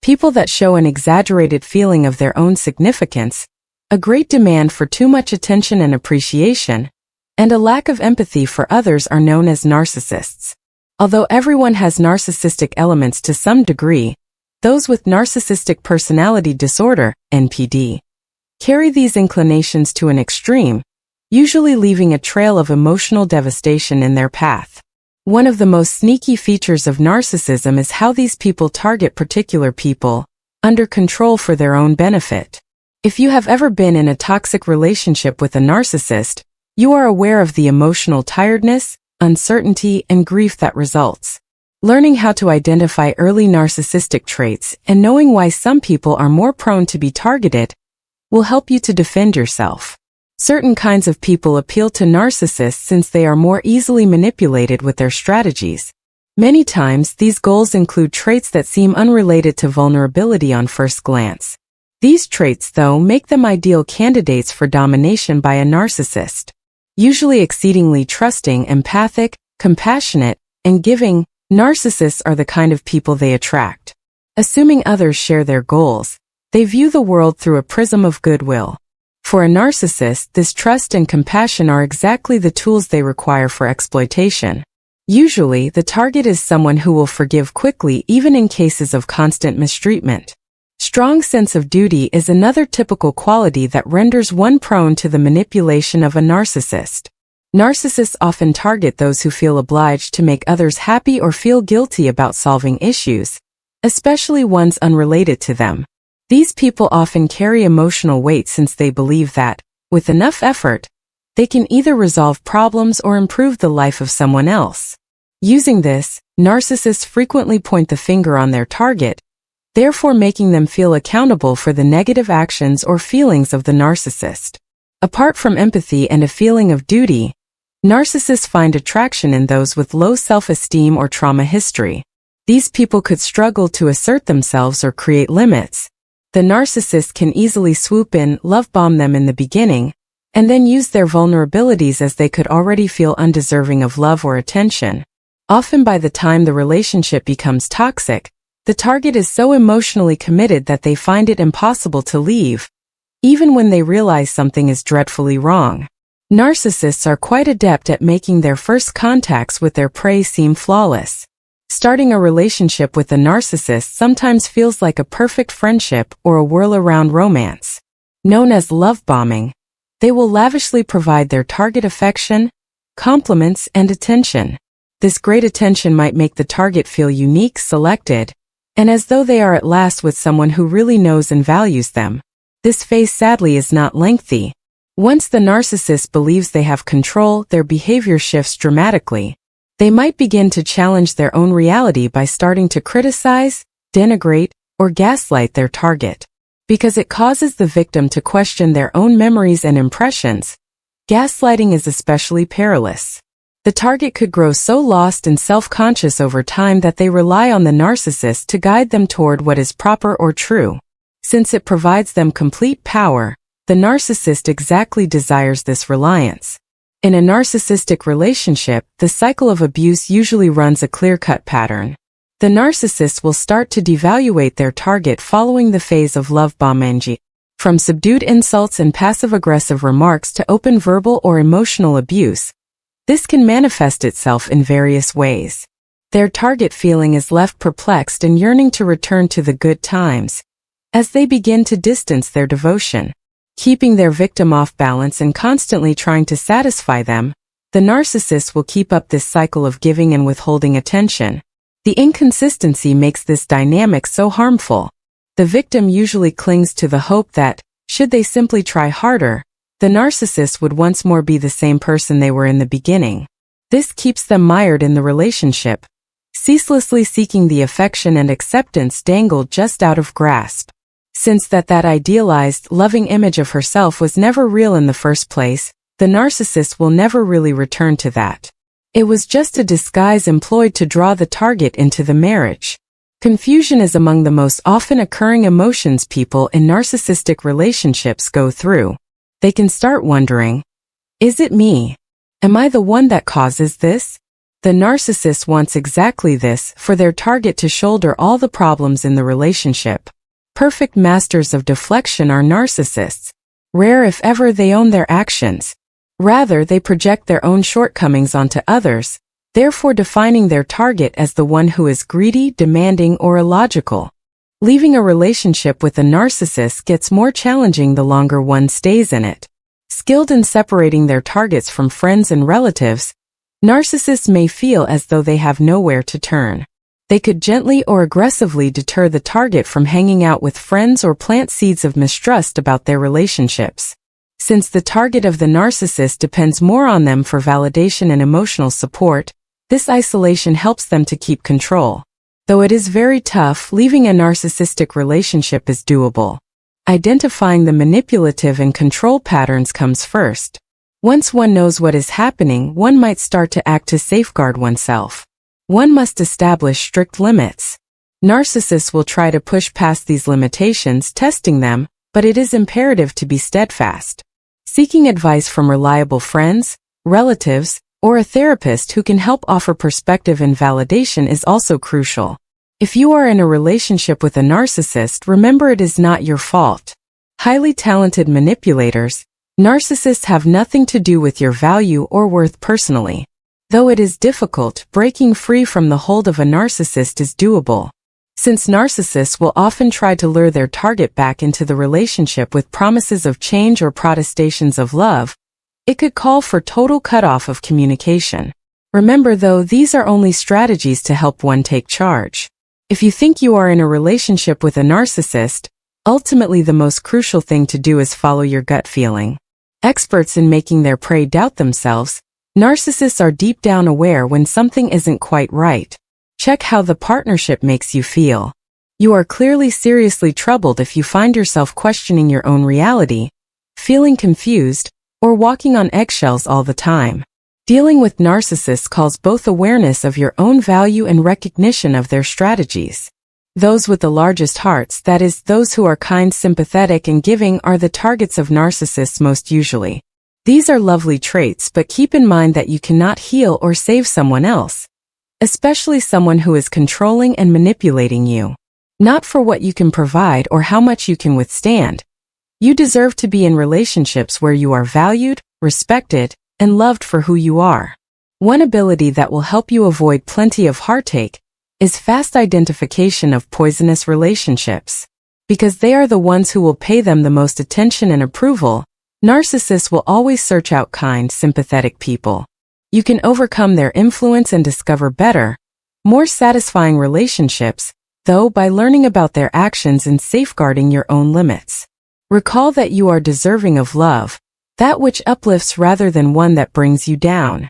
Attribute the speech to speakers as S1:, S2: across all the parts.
S1: People that show an exaggerated feeling of their own significance, a great demand for too much attention and appreciation, and a lack of empathy for others are known as narcissists. Although everyone has narcissistic elements to some degree, those with narcissistic personality disorder, NPD, carry these inclinations to an extreme, usually leaving a trail of emotional devastation in their path. One of the most sneaky features of narcissism is how these people target particular people, under control for their own benefit. If you have ever been in a toxic relationship with a narcissist, you are aware of the emotional tiredness, uncertainty, and grief that results. Learning how to identify early narcissistic traits and knowing why some people are more prone to be targeted will help you to defend yourself. Certain kinds of people appeal to narcissists since they are more easily manipulated with their strategies. Many times, these goals include traits that seem unrelated to vulnerability on first glance. These traits, though, make them ideal candidates for domination by a narcissist. Usually exceedingly trusting, empathic, compassionate, and giving, narcissists are the kind of people they attract. Assuming others share their goals, they view the world through a prism of goodwill. For a narcissist, this trust and compassion are exactly the tools they require for exploitation. Usually, the target is someone who will forgive quickly even in cases of constant mistreatment. Strong sense of duty is another typical quality that renders one prone to the manipulation of a narcissist. Narcissists often target those who feel obliged to make others happy or feel guilty about solving issues, especially ones unrelated to them. These people often carry emotional weight since they believe that, with enough effort, they can either resolve problems or improve the life of someone else. Using this, narcissists frequently point the finger on their target, therefore making them feel accountable for the negative actions or feelings of the narcissist. Apart from empathy and a feeling of duty, narcissists find attraction in those with low self-esteem or trauma history. These people could struggle to assert themselves or create limits. The narcissist can easily swoop in, love-bomb them in the beginning, and then use their vulnerabilities as they could already feel undeserving of love or attention. Often by the time the relationship becomes toxic, the target is so emotionally committed that they find it impossible to leave, even when they realize something is dreadfully wrong. Narcissists are quite adept at making their first contacts with their prey seem flawless. Starting a relationship with a narcissist sometimes feels like a perfect friendship or a whirl-around romance. Known as love bombing, they will lavishly provide their target affection, compliments, and attention. This great attention might make the target feel unique, selected, and as though they are at last with someone who really knows and values them. This phase sadly is not lengthy. Once the narcissist believes they have control, their behavior shifts dramatically. They might begin to challenge their own reality by starting to criticize, denigrate, or gaslight their target. Because it causes the victim to question their own memories and impressions, gaslighting is especially perilous. The target could grow so lost and self-conscious over time that they rely on the narcissist to guide them toward what is proper or true. Since it provides them complete power, the narcissist exactly desires this reliance. In a narcissistic relationship, the cycle of abuse usually runs a clear-cut pattern. The narcissist will start to devaluate their target following the phase of love bombing. From subdued insults and passive-aggressive remarks to open verbal or emotional abuse, this can manifest itself in various ways. Their target feeling is left perplexed and yearning to return to the good times, as they begin to distance their devotion. Keeping their victim off balance and constantly trying to satisfy them, the narcissist will keep up this cycle of giving and withholding attention. The inconsistency makes this dynamic so harmful. The victim usually clings to the hope that, should they simply try harder, the narcissist would once more be the same person they were in the beginning. This keeps them mired in the relationship, ceaselessly seeking the affection and acceptance dangled just out of grasp. Since that idealized, loving image of herself was never real in the first place, the narcissist will never really return to that. It was just a disguise employed to draw the target into the marriage. Confusion is among the most often occurring emotions people in narcissistic relationships go through. They can start wondering, is it me? Am I the one that causes this? The narcissist wants exactly this, for their target to shoulder all the problems in the relationship. Perfect masters of deflection are narcissists. Rare if ever they own their actions. Rather, they project their own shortcomings onto others, therefore defining their target as the one who is greedy, demanding, or illogical. Leaving a relationship with a narcissist gets more challenging the longer one stays in it. Skilled in separating their targets from friends and relatives, narcissists may feel as though they have nowhere to turn. They could gently or aggressively deter the target from hanging out with friends or plant seeds of mistrust about their relationships. Since the target of the narcissist depends more on them for validation and emotional support, this isolation helps them to keep control. Though it is very tough, leaving a narcissistic relationship is doable. Identifying the manipulative and control patterns comes first. Once one knows what is happening, one might start to act to safeguard oneself. One must establish strict limits. Narcissists will try to push past these limitations, testing them, but it is imperative to be steadfast. Seeking advice from reliable friends, relatives, or a therapist who can help offer perspective and validation is also crucial. If you are in a relationship with a narcissist, remember it is not your fault. Highly talented manipulators, narcissists have nothing to do with your value or worth personally. Though it is difficult, breaking free from the hold of a narcissist is doable. Since narcissists will often try to lure their target back into the relationship with promises of change or protestations of love, it could call for total cutoff of communication. Remember though, these are only strategies to help one take charge. If you think you are in a relationship with a narcissist, ultimately the most crucial thing to do is follow your gut feeling. Experts in making their prey doubt themselves, narcissists are deep down aware when something isn't quite right. Check how the partnership makes you feel. You are clearly seriously troubled if you find yourself questioning your own reality, feeling confused, or walking on eggshells all the time. Dealing with narcissists calls both awareness of your own value and recognition of their strategies. Those with the largest hearts, that is, those who are kind, sympathetic, and giving, are the targets of narcissists most usually. These are lovely traits, but keep in mind that you cannot heal or save someone else, especially someone who is controlling and manipulating you. Not for what you can provide or how much you can withstand. You deserve to be in relationships where you are valued, respected, and loved for who you are. One ability that will help you avoid plenty of heartache is fast identification of poisonous relationships. Because they are the ones who will pay them the most attention and approval, narcissists will always search out kind, sympathetic people. You can overcome their influence and discover better, more satisfying relationships, though, by learning about their actions and safeguarding your own limits. Recall that you are deserving of love, that which uplifts rather than one that brings you down.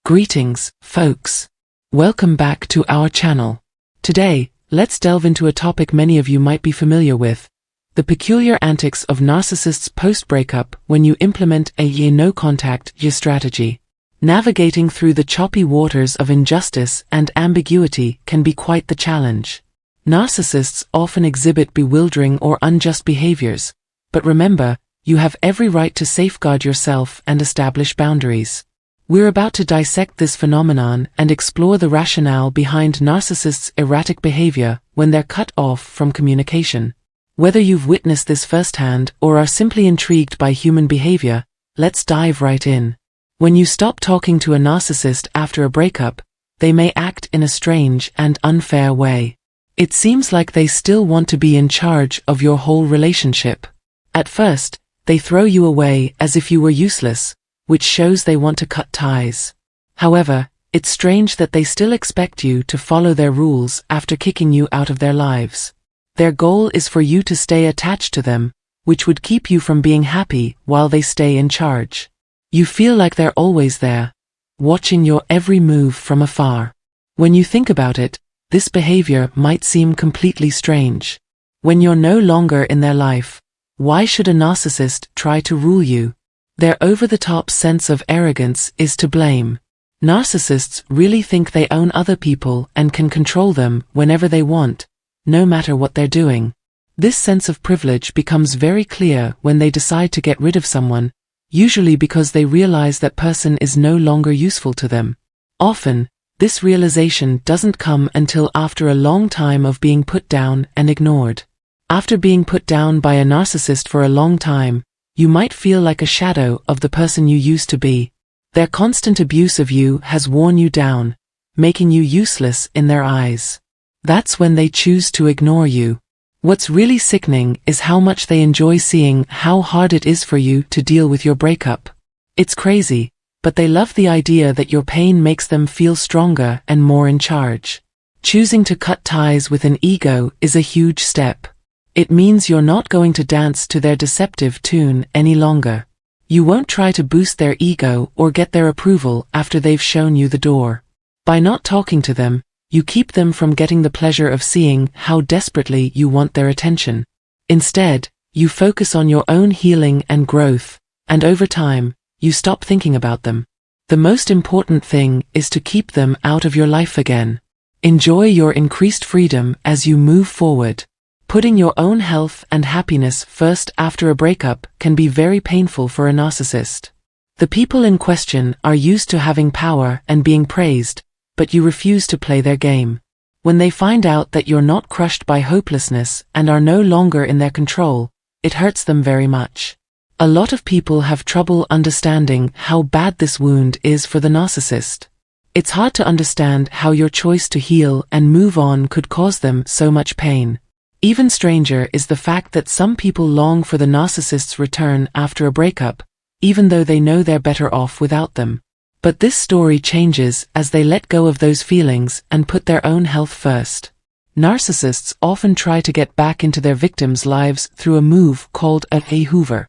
S2: Greetings, folks. Welcome back to our channel. Today, let's delve into a topic many of you might be familiar with: the peculiar antics of narcissists post-breakup when you implement a no-contact strategy. Navigating through the choppy waters of injustice and ambiguity can be quite the challenge. Narcissists often exhibit bewildering or unjust behaviors, but remember, you have every right to safeguard yourself and establish boundaries. We're about to dissect this phenomenon and explore the rationale behind narcissists' erratic behavior when they're cut off from communication. Whether you've witnessed this firsthand or are simply intrigued by human behavior, let's dive right in. When you stop talking to a narcissist after a breakup, they may act in a strange and unfair way. It seems like they still want to be in charge of your whole relationship. At first, they throw you away as if you were useless, which shows they want to cut ties. However, it's strange that they still expect you to follow their rules after kicking you out of their lives. Their goal is for you to stay attached to them, which would keep you from being happy while they stay in charge. You feel like they're always there, watching your every move from afar. When you think about it, this behavior might seem completely strange. When you're no longer in their life, why should a narcissist try to rule you? Their over-the-top sense of arrogance is to blame. Narcissists really think they own other people and can control them whenever they want, no matter what they're doing. This sense of privilege becomes very clear when they decide to get rid of someone, usually because they realize that person is no longer useful to them. Often, this realization doesn't come until after a long time of being put down and ignored. After being put down by a narcissist for a long time, you might feel like a shadow of the person you used to be. Their constant abuse of you has worn you down, making you useless in their eyes. That's when they choose to ignore you. What's really sickening is how much they enjoy seeing how hard it is for you to deal with your breakup. It's crazy, but they love the idea that your pain makes them feel stronger and more in charge. Choosing to cut ties with an ego is a huge step. It means you're not going to dance to their deceptive tune any longer. You won't try to boost their ego or get their approval after they've shown you the door. By not talking to them, you keep them from getting the pleasure of seeing how desperately you want their attention. Instead, you focus on your own healing and growth, and over time, you stop thinking about them. The most important thing is to keep them out of your life again. Enjoy your increased freedom as you move forward. Putting your own health and happiness first after a breakup can be very painful for a narcissist. The people in question are used to having power and being praised, but you refuse to play their game. When they find out that you're not crushed by hopelessness and are no longer in their control, it hurts them very much. A lot of people have trouble understanding how bad this wound is for the narcissist. It's hard to understand how your choice to heal and move on could cause them so much pain. Even stranger is the fact that some people long for the narcissist's return after a breakup, even though they know they're better off without them. But this story changes as they let go of those feelings and put their own health first. Narcissists often try to get back into their victims' lives through a move called a hoover.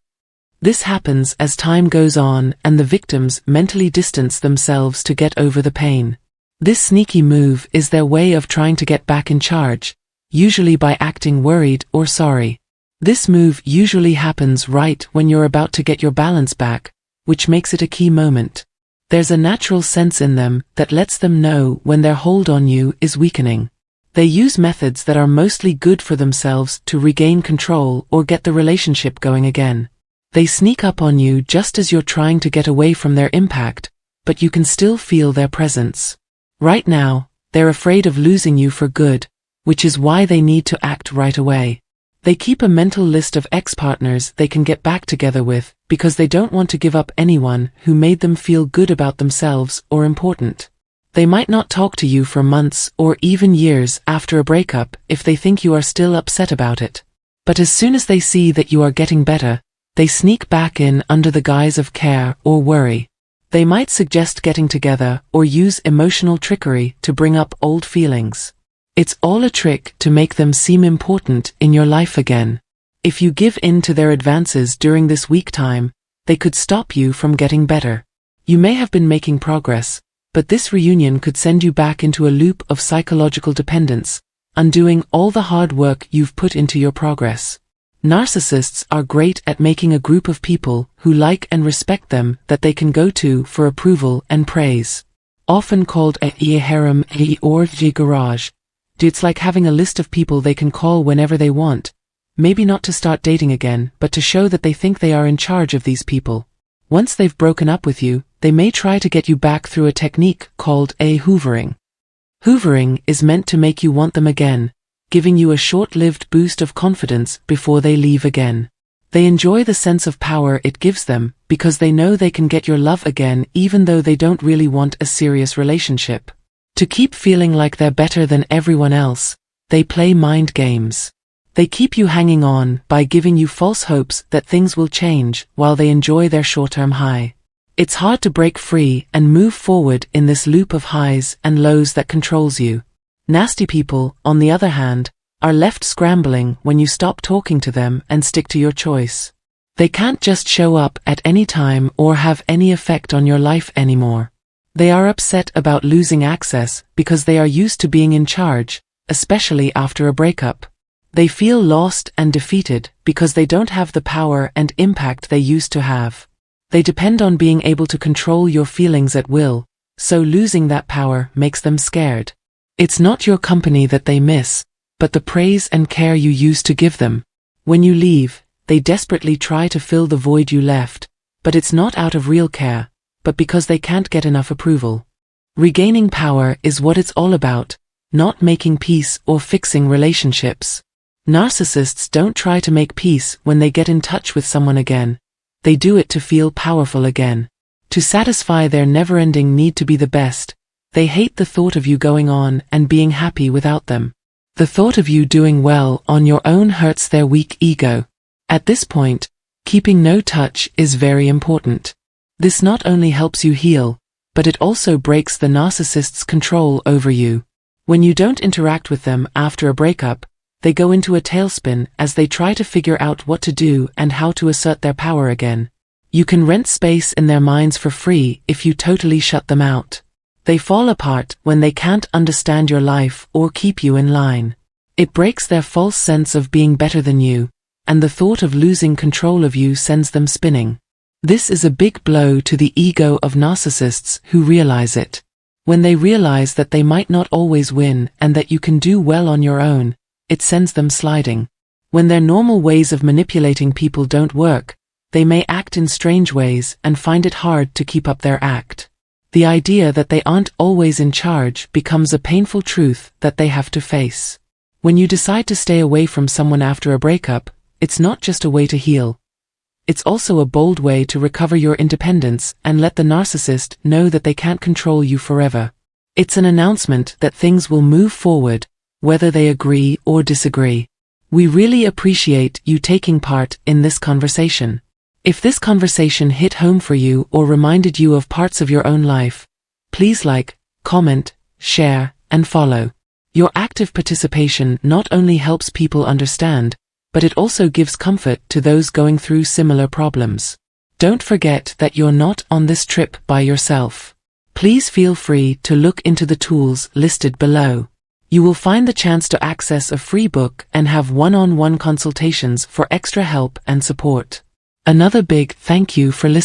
S2: This happens as time goes on and the victims mentally distance themselves to get over the pain. This sneaky move is their way of trying to get back in charge, usually by acting worried or sorry. This move usually happens right when you're about to get your balance back, which makes it a key moment. There's a natural sense in them that lets them know when their hold on you is weakening. They use methods that are mostly good for themselves to regain control or get the relationship going again. They sneak up on you just as you're trying to get away from their impact, but you can still feel their presence. Right now, they're afraid of losing you for good, which is why they need to act right away. They keep a mental list of ex-partners they can get back together with because they don't want to give up anyone who made them feel good about themselves or important. They might not talk to you for months or even years after a breakup if they think you are still upset about it. But as soon as they see that you are getting better, they sneak back in under the guise of care or worry. They might suggest getting together or use emotional trickery to bring up old feelings. It's all a trick to make them seem important in your life again. If you give in to their advances during this weak time, they could stop you from getting better. You may have been making progress, but this reunion could send you back into a loop of psychological dependence, undoing all the hard work you've put into your progress. Narcissists are great at making a group of people who like and respect them that they can go to for approval and praise. Often called a harem or garage. It's like having a list of people they can call whenever they want. Maybe not to start dating again, but to show that they think they are in charge of these people. Once they've broken up with you, they may try to get you back through a technique called a hoovering. Hoovering is meant to make you want them again, giving you a short-lived boost of confidence before they leave again. They enjoy the sense of power it gives them because they know they can get your love again even though they don't really want a serious relationship. To keep feeling like they're better than everyone else, they play mind games. They keep you hanging on by giving you false hopes that things will change while they enjoy their short-term high. It's hard to break free and move forward in this loop of highs and lows that controls you. Nasty people, on the other hand, are left scrambling when you stop talking to them and stick to your choice. They can't just show up at any time or have any effect on your life anymore. They are upset about losing access because they are used to being in charge, especially after a breakup. They feel lost and defeated because they don't have the power and impact they used to have. They depend on being able to control your feelings at will, so losing that power makes them scared. It's not your company that they miss, but the praise and care you used to give them. When you leave, they desperately try to fill the void you left, but it's not out of real care, but because they can't get enough approval. Regaining power is what it's all about, not making peace or fixing relationships. Narcissists don't try to make peace when they get in touch with someone again. They do it to feel powerful again. To satisfy their never-ending need to be the best, they hate the thought of you going on and being happy without them. The thought of you doing well on your own hurts their weak ego. At this point, keeping no touch is very important. This not only helps you heal, but it also breaks the narcissist's control over you. When you don't interact with them after a breakup, they go into a tailspin as they try to figure out what to do and how to assert their power again. You can rent space in their minds for free if you totally shut them out. They fall apart when they can't understand your life or keep you in line. It breaks their false sense of being better than you, and the thought of losing control of you sends them spinning. This is a big blow to the ego of narcissists who realize it. When they realize that they might not always win and that you can do well on your own, it sends them sliding. When their normal ways of manipulating people don't work, they may act in strange ways and find it hard to keep up their act. The idea that they aren't always in charge becomes a painful truth that they have to face. When you decide to stay away from someone after a breakup, it's not just a way to heal. It's also a bold way to recover your independence and let the narcissist know that they can't control you forever. It's an announcement that things will move forward, whether they agree or disagree. We really appreciate you taking part in this conversation. If this conversation hit home for you or reminded you of parts of your own life, please like, comment, share, and follow. Your active participation not only helps people understand, but it also gives comfort to those going through similar problems. Don't forget that you're not on this trip by yourself. Please feel free to look into the tools listed below. You will find the chance to access a free book and have one-on-one consultations for extra help and support. Another big thank you for listening.